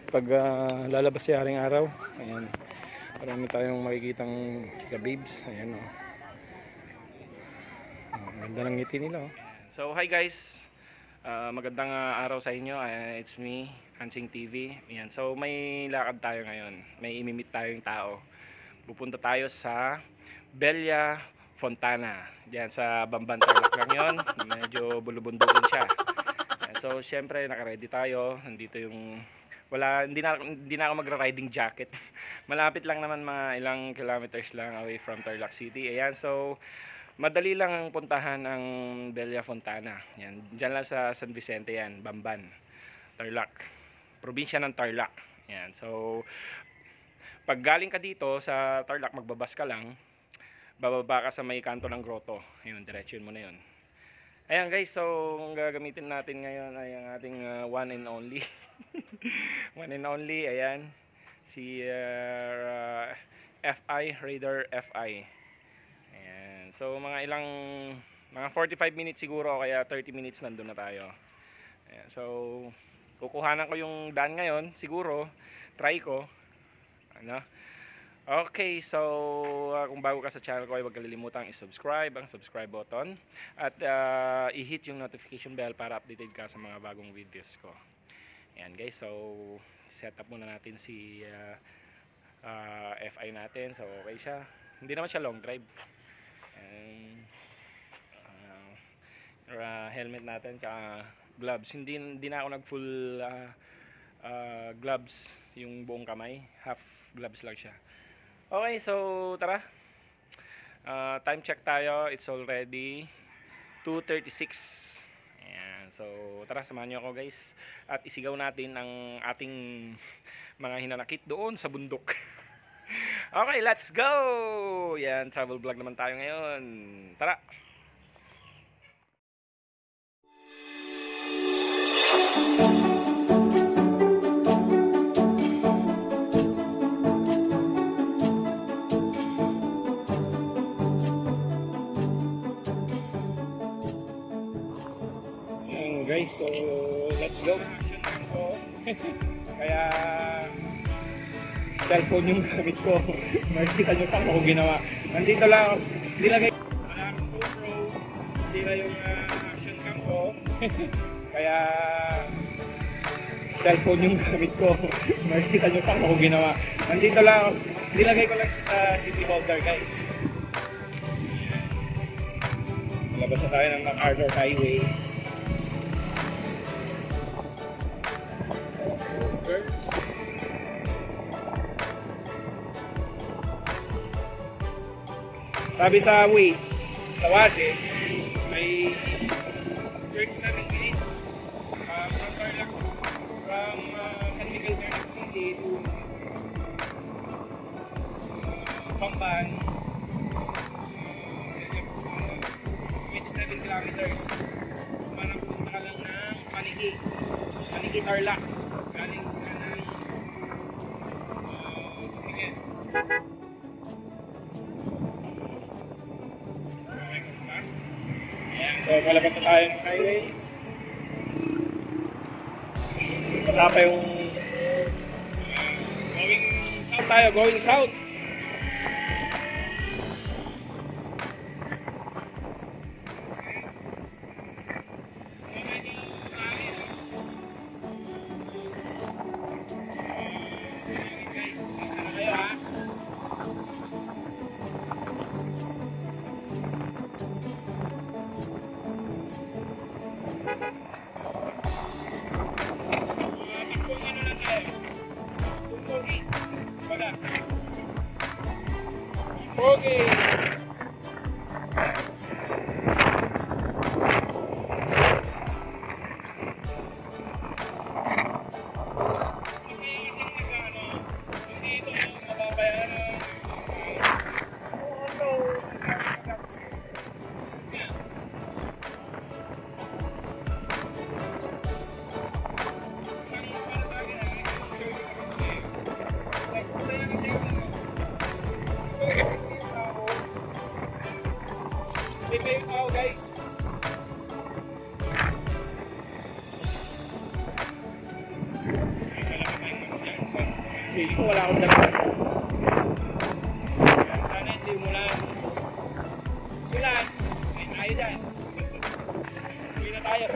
pag lalabas si Haring Araw. Ayan, marami tayong makikitang babes. Ayan o. Ganda ng ngiti nila o. So hi guys, magandang araw sa inyo. It's me, Hansing TV. Ayan, so may lakad tayo ngayon. May imimit tayong tao. Pupunta tayo sa Bella Fontana. Diyan sa Bamban, Tarlac lang yun. Medyo bulubundukin siya. So syempre naka-ready tayo. Nandito yung hindi na ako magra-riding jacket. Malapit lang naman, mga ilang kilometers lang away from Tarlac City. Ayan, so madali lang ang puntahan ng Bella Fontana. Yan, diyan lang sa San Vicente yan, Bamban, Tarlac. Probinsya ng Tarlac. Yan. So pag galing ka dito sa Tarlac, magbabas ka lang, bababa ka sa may kanto ng grotto. Ayun, diretsyon mo na 'yon. Ayan guys, so ang gagamitin natin ngayon ay ang ating one and only. One and only, ayan. Si FI, Raider FI. Ayan. So mga 45 minutes siguro, kaya 30 minutes nandun na tayo. Ayan. So kukuhanan ko yung daan ngayon, siguro. Try ko. Ano? Okay, so kung bago ka sa channel ko, ay huwag kalilimutang i-subscribe ang subscribe button at i-hit yung notification bell para updated ka sa mga bagong videos ko. Ayan guys, so set up muna natin si FI natin. So okay siya, hindi naman siya long drive. And helmet natin tsaka gloves. Hindi na ako nag full gloves, yung buong kamay, half gloves lang siya. Okay, so tara. Time check tayo. It's already 2:36. Ayan. So tara, samahan niyo ako guys. At isigaw natin ang ating mga hinanakit doon sa bundok. Okay, let's go! Yan, travel vlog naman tayo ngayon. Tara! Guys, so let's go. Kaya cellphone yung gamit ko. Makikita nyo pa kung ginawa. Nandito lang, nilagay wala akong GoPro, sira yung action cam ko. Kaya cellphone yung gamit ko. Makikita nyo pa kung ginawa. Nandito lang, nilagay ko lang siya sa city holder guys. Labas na tayo ng MacArthur Highway. Sabi sa Waze, sa Waze, may 37 minutes from Tarlac, from San Miguel, Tarlac City to Bamban, 27 kilometers. Parang punta ka lang ng Paniki Tarlac. Galing ka ng San Miguel. So malapit na tayo ng highway. Kasama yung going south tayo, going south. Okay. Feeling ko wala akong dalawas. Sana hindi umulan. Ulan, may tayo dyan. Uwi na tayo.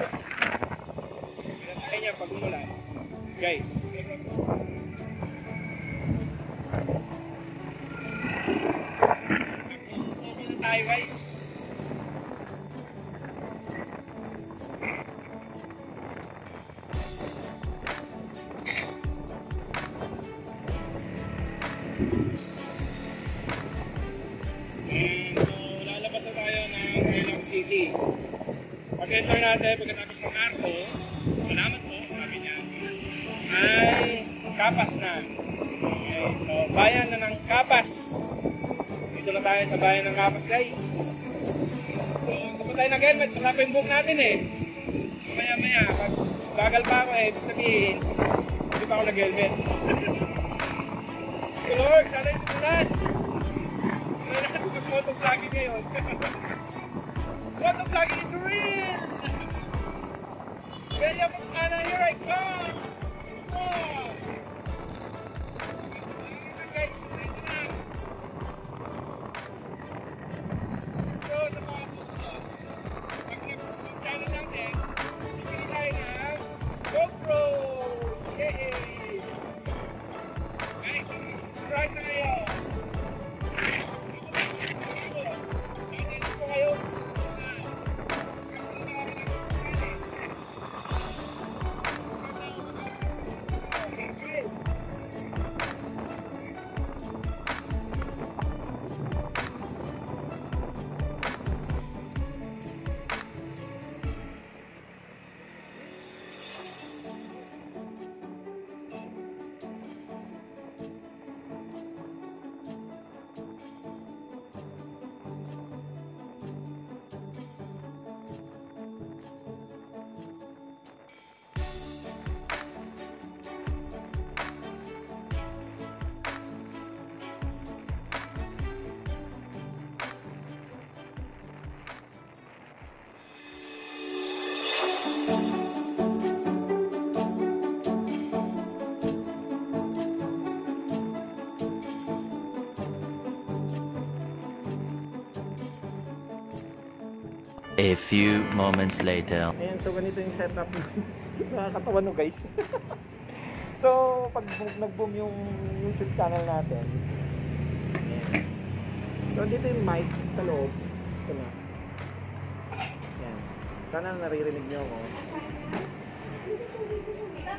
Uwi na tayo niya pag umulan. Guys. Uwi na tayo guys. Pag-enter natin, pagkatapos ng arko, salamat po, sabi niya, ay Kapas na. Okay, so bayan na ng Kapas. Dito na tayo sa bayan ng Kapas guys. So, kapag tayo nag-helmet, masapin book natin eh. Maya-maya, pag bagal pa ako eh, ibig sabihin, hindi pa ako nag-helmet. So Lord, sana yung simulan. Sana natin mag-motovlogging ngayon. Motovlogging is real! Bella Montana, here I come! Oh! Guys, dito na! So, sa mga susunod, pag nag-YouTube channel natin, bibili tayo ng GoPro! Yay! Guys, subscribe na kayo! Natin po kayo! A few moments later. Ayan, so ganito yung setup nakakatawa no guys. So pag nag-boom yung YouTube channel natin, ayan. So dito yung mic sa loob. Ito na. Ayan. Sana naririnig nyo ako.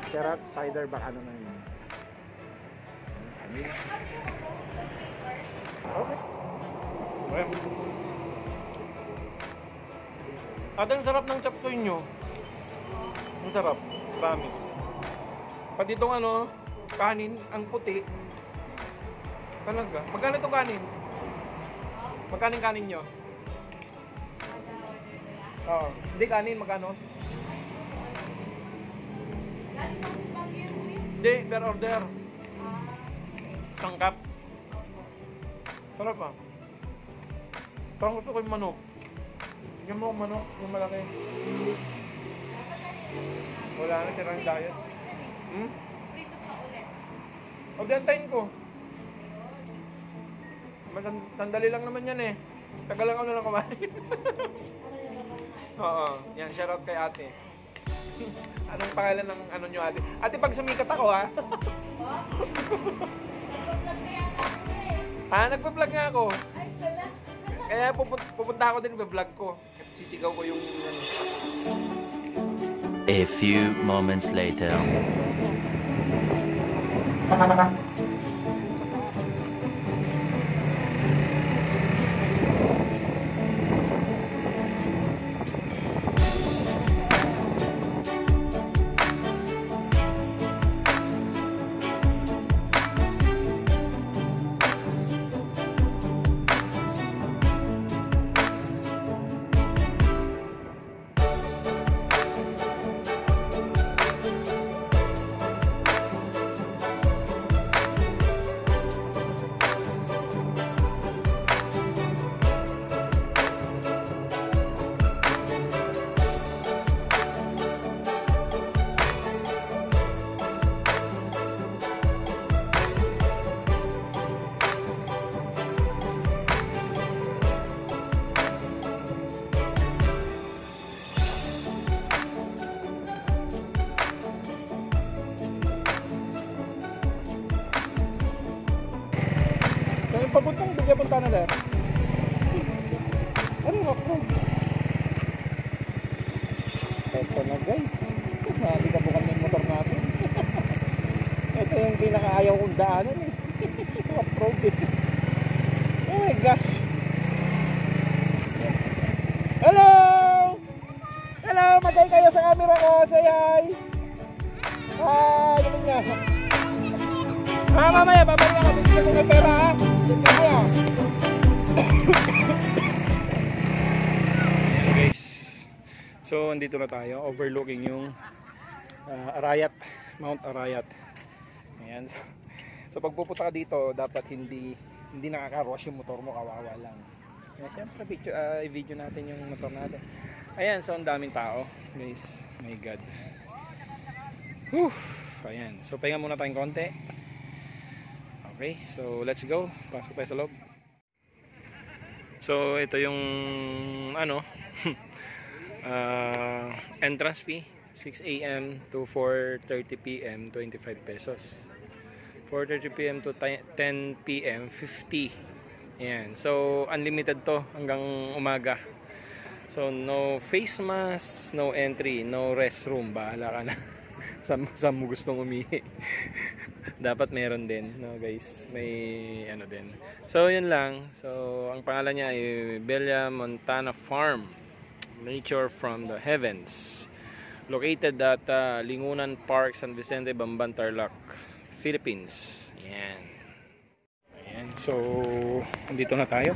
Sarap, spider back, ano na yun. Okay. Okay. At ang sarap ng chapsuy nyo. Ang sarap. Promise. Pati itong ano, kanin, ang puti. Talaga. Magkano itong kanin? Magkano kanin nyo? Oo. Hindi kanin, magkano? Hindi, per order. Sangkap. Sarap ah. Parang gusto ko yung manok. Tingnan mo manok, yung malaki. Wala na, sirang diet. O, diantayin ko. Sandali lang naman yan eh. Tagal lang ako na lang kumain. Oo, yan, shoutout kay ate. Anong pangalan ng ano nyo ate? Ate, pag sumikat ako ha? Nagpa-vlog nga ako. Kaya pupunta ako din, vlog ko. Sisigaw ko yung... A few moments later. papuntang bigyan punta na sir. Ano rock road? Ito na guys. Hindi ka bukan yung motor natin. Ito yung pinakaayaw kong daanan eh. Rock road eh. Oh my gosh. Hello! Hello! Magay kayo sa camera ko. Say hi! Hi! Ganun nga. Mamaya, babalik ako. Bigyan ko ng pera ha. Bigyan ko ya. Ayan guys. So, andito na tayo. Overlooking yung Arayat. Mount Arayat. Ayan. So, pagpupunta ka dito, dapat hindi nakaka-rush yung motor mo. Kawawa lang. Ayan, siyempre, i-video natin yung motor natin. Ayan, so ang daming tao. Guys, my God. Whew. Ayan. So, pahinga muna tayong konti. Okay, so let's go. Pasok tayo sa loob. So, ito yung ano entrance fee. 6 AM to 4:30 PM, 25 pesos. 4:30 PM to 10 PM, 50. Ayan. So, unlimited to hanggang umaga. So, no face mask, no entry, no restroom. Bahala ka na. Saan mo gustong umihi. Dapat meron din, no guys. May ano din. So, yun lang. So, ang pangalan niya ay Bella Montana Farm. Nature from the Heavens. Located at Lingunan Park, San Vicente, Bamban, Tarlac, Philippines. Ayan. Ayan. So, andito na tayo.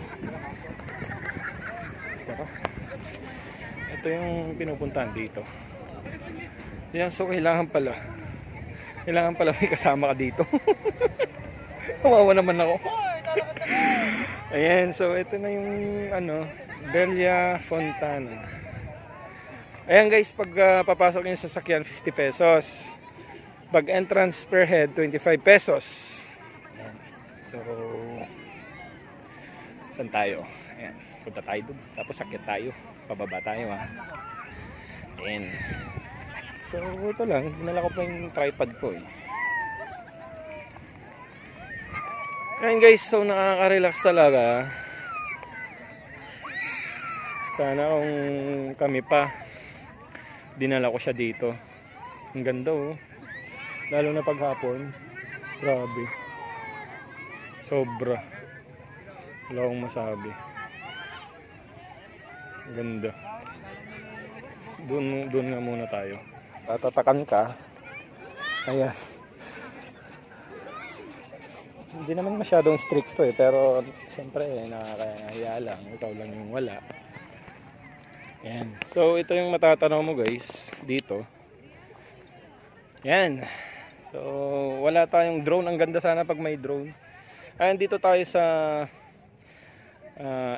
Ito yung pinupuntahan dito. Yan, so kailangan pala may kasama ka dito. Kawawa naman ako. Ayan, so ito na yung ano, Bella Fontana. Ayan guys, pag papasok yung sasakyan, 50 pesos. Pag entrance per head, 25 pesos. Ayan. So, saan tayo? Ayan, punta tayo dun. Tapos sakit tayo. Pababa tayo ha. Ayan. So, ito lang. Dinala ko pa yung tripod ko eh. Ayan guys, so nakaka-relax talaga. Sana kung kami pa, dinala ko siya dito. Ang ganda oh. Lalo na paghapon. Grabe. Sobra. Wala akong masabi. Ang ganda. Doon nga muna tayo. Tatatakan ka. Ayan. Hindi naman masyadong stricto eh. Pero siyempre nakakahiya lang. Ikaw lang yung wala. Ayan. So ito yung matatanaw mo guys. Dito. Ayan. So wala tayong drone. Ang ganda sana pag may drone. Ayan, dito tayo sa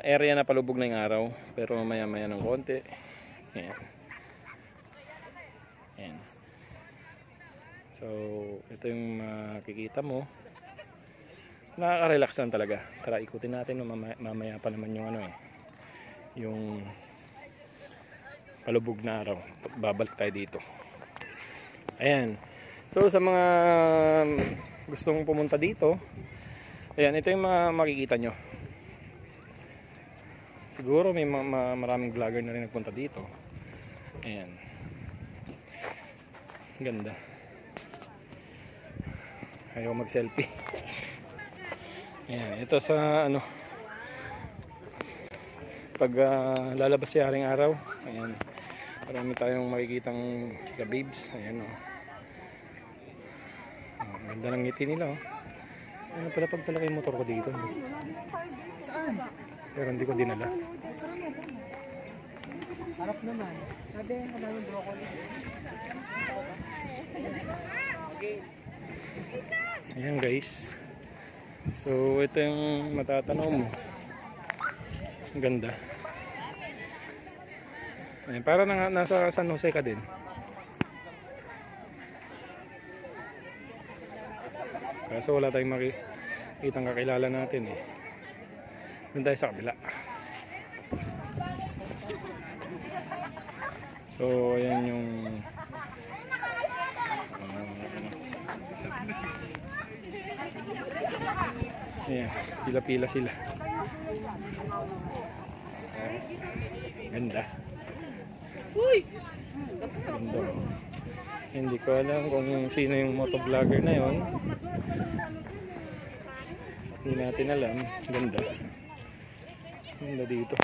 area na palubog na yung araw. Pero maya maya ng konti. Ayan. Ayan. So ito yung makikita mo. Nakaka-relax lang talaga. Tara ikutin natin. Mamaya pa naman yung ano eh. Yung palubog na araw. Babalik tayo dito. Ayan. So sa mga gustong pumunta dito, ayan, ito yung makikita nyo. Siguro may maraming vlogger na rin nagpunta dito. Ayan. Ganda. Ayaw mag selfie. Ayan. Ito sa ano, pag lalabas si haring araw. Ayan. Marami tayong makikitang ka-babes. Ayan o. Ganda ng ngiti nila o. Ano pala pagtalaki yung motor ko dito. Pero hindi ko dinala. Harap naman. Sabi, maraming broccoli. Ayan guys. So ito yung matatanaw mo. Ang ganda. Ayan, para nasa San Jose ka din. Kaso wala tayong makikitang kakilala natin eh. Doon tayo sa kabila. So ayan yung Ayan, pila-pila sila. Ganda. Ganda. Hindi ko alam kung sino yung motovlogger na yon. Hindi natin alam. Ganda. Ganda dito.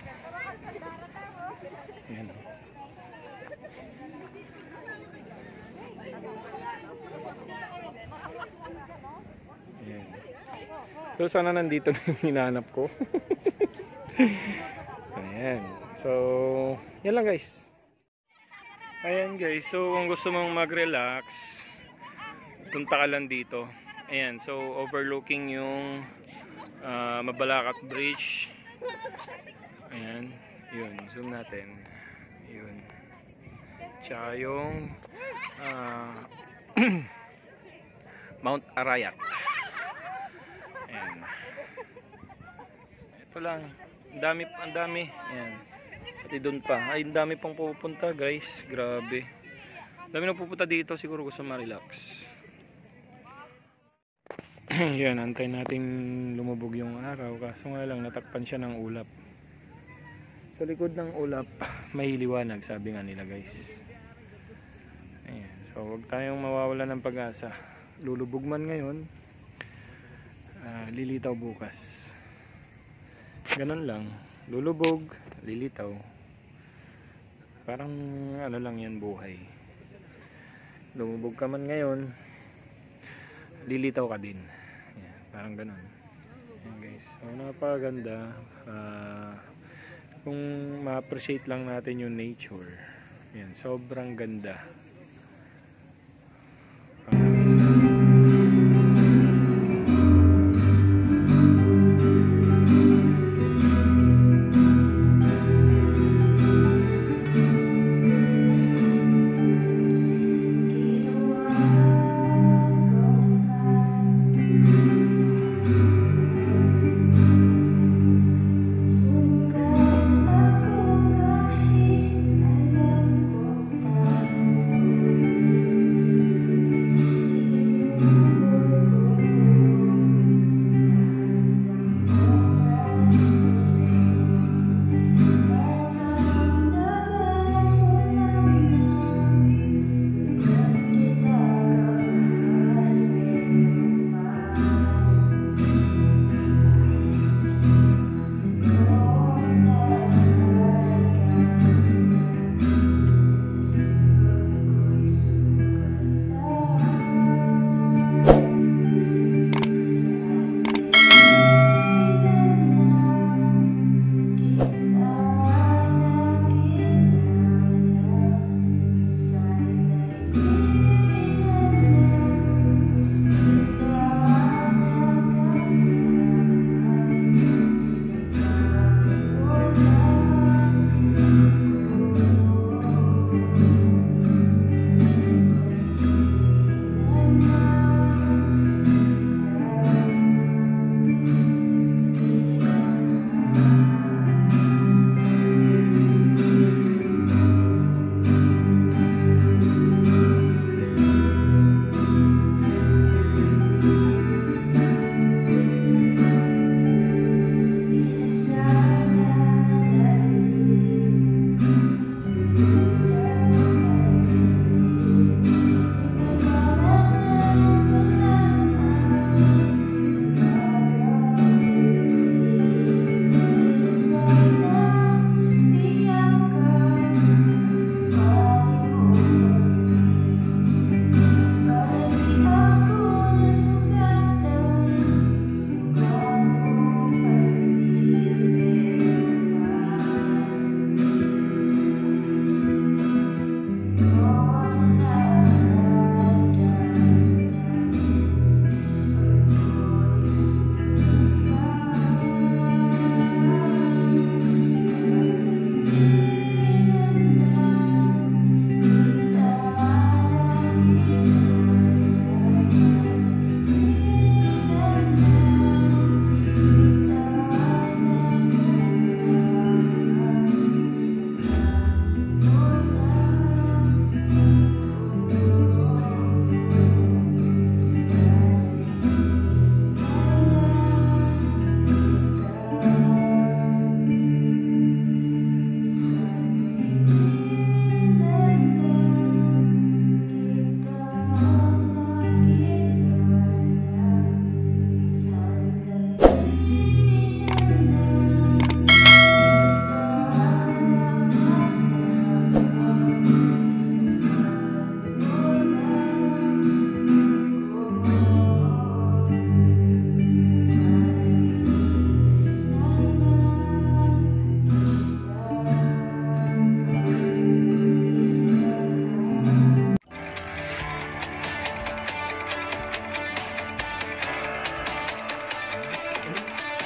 Ayan. Ayan. So sana nandito na yung hinanap ko. Ayan. So, yan lang guys. Ayan guys. So, kung gusto mong mag-relax, punta ka lang dito. Ayan. So, overlooking yung Mabalacat Bridge. Ayan. Yun. Zoom natin. Yun. Tsaka yung Mount Arayat. Ayan. Ito lang. Ang dami. Ayan. Pati doon pa. Ay, ang dami pang pupunta guys. Grabe. Ang dami na pupunta dito. Siguro gusto ma-relax. Yan. Antay natin lumubog yung araw. Kaso nga lang natakpan siya ng ulap. Sa likod ng ulap may liwanag, sabi nga nila guys. Ayan. So huwag tayong mawawala ng pag-asa. Lulubog man ngayon, lilitaw bukas. Ganun lang. Lulubog, lilitaw. Parang ano lang yan, buhay. Lumubog ka man ngayon, lilitaw ka din. Ayan, parang ganun. Ayan guys. So napakaganda. Kung ma-appreciate lang natin yung nature. Ayan, sobrang ganda.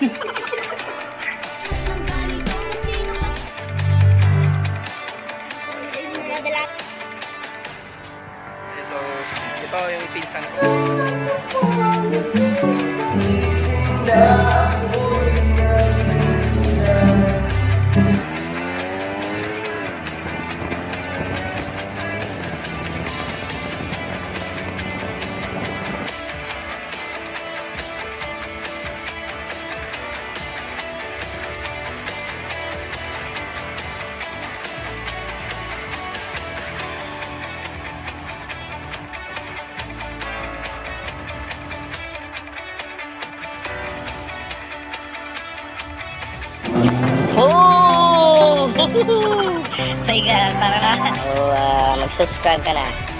So, ito yung pinsan ko. Oh! Teka, para na. Mag-subscribe ka na.